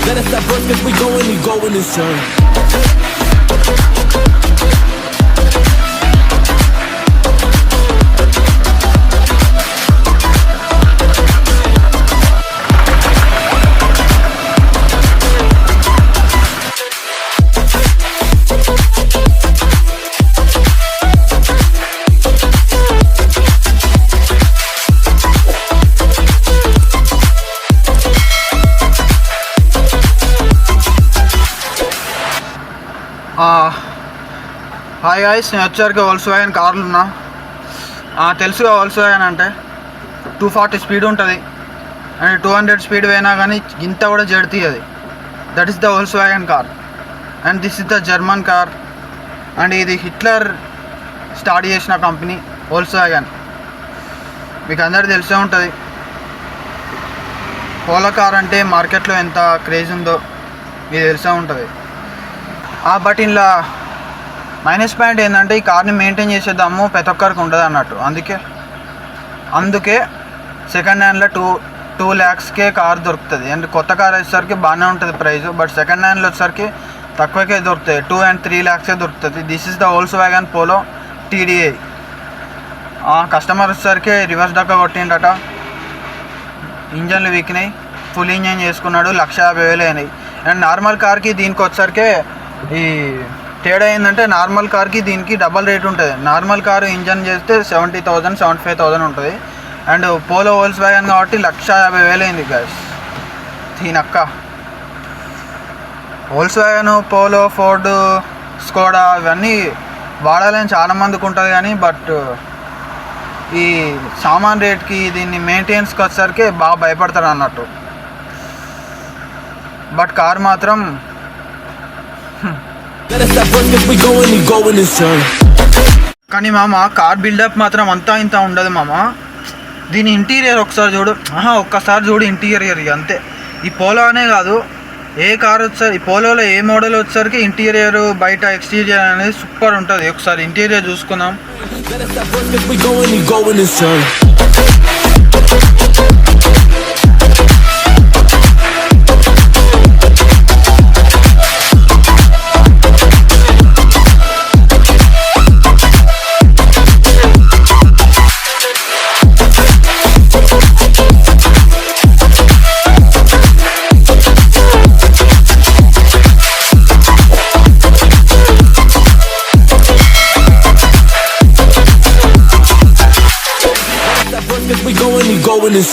Let us stop first, cause we go in this turn. Hi guys, నేను వచ్చేసరికి Volkswagen కార్లు ఉన్నా. తెలుసుగా వోల్క్స్వ్యాగన్ అంటే 240 స్పీడ్ ఉంటుంది అండ్ 200 స్పీడ్ పోయినా కానీ ఇంత కూడా జడితి అది. That is the Volkswagen car and this is the German car. And ఇది హిట్లర్ స్టార్ట్ చేసిన కంపెనీ వోల్క్స్వ్యాగన్. మీకు అందరికీ తెలిసే ఉంటుంది పోలో కార్ అంటే మార్కెట్లో ఎంత క్రేజ్ ఉందో మీకు తెలిసే ఉంటుంది. బట్ ఇలా మైనస్ పాయింట్ ఏంటంటే ఈ కార్ని మెయింటైన్ చేసేద్దాము ప్రతి ఒక్కరికి ఉండదు అన్నట్టు. అందుకే సెకండ్ హ్యాండ్లో 2 lakhsకే కార్ దొరుకుతుంది. అండ్ కొత్త కార్ వచ్చేసరికి బాగానే ఉంటుంది ప్రైస్, బట్ సెకండ్ హ్యాండ్లో వచ్చేసరికి తక్కువకే దొరుకుతాయి. 2 and 3 lakhsకే దొరుకుతుంది. This is the Volkswagen Polo TDI. Customer వచ్చేసరికి రివర్స్ డక్క కొట్టిండట, ఇంజన్లు వీక్నాయి, ఫుల్ ఇంజన్ చేసుకున్నాడు, 1,50,000 అయినాయి. అండ్ నార్మల్ కార్కి దీనికి వచ్చేసరికి ఈ తేడా ఏంటంటే నార్మల్ కార్కి దీనికి డబల్ రేట్ ఉంటుంది. నార్మల్ కారు ఇంజన్ చేస్తే 70,000 75,000 ఉంటుంది. అండ్ పోలో వోల్క్స్వ్యాగన్ కాబట్టి 1,50,000 అయింది guys. దీనక్క Volkswagen, polo, Ford, Skoda ఇవన్నీ వాడాలని చాలామందికి ఉంటుంది కానీ బట్ ఈ సామాన్ రేట్కి దీన్ని మెయింటెనెన్స్కి వచ్చేసరికి బాగా భయపడతారు అన్నట్టు. బట్ కార్ మాత్రం కానీ మామ కార్ బిల్డప్ మాత్రం అంతా ఇంత ఉండదు మామ. దీని ఇంటీరియర్ ఒకసారి చూడు, ఒక్కసారి చూడు ఇంటీరియర్ అంతే. ఈ పోలో అనే కాదు, ఏ కార్ వచ్చారు ఈ పోలోలో ఏ మోడల్ వచ్చేసరికి ఇంటీరియర్ బయట ఎక్స్టీరియర్ అనేది సూపర్ ఉంటుంది. ఒకసారి ఇంటీరియర్ చూసుకుందాం. We go in this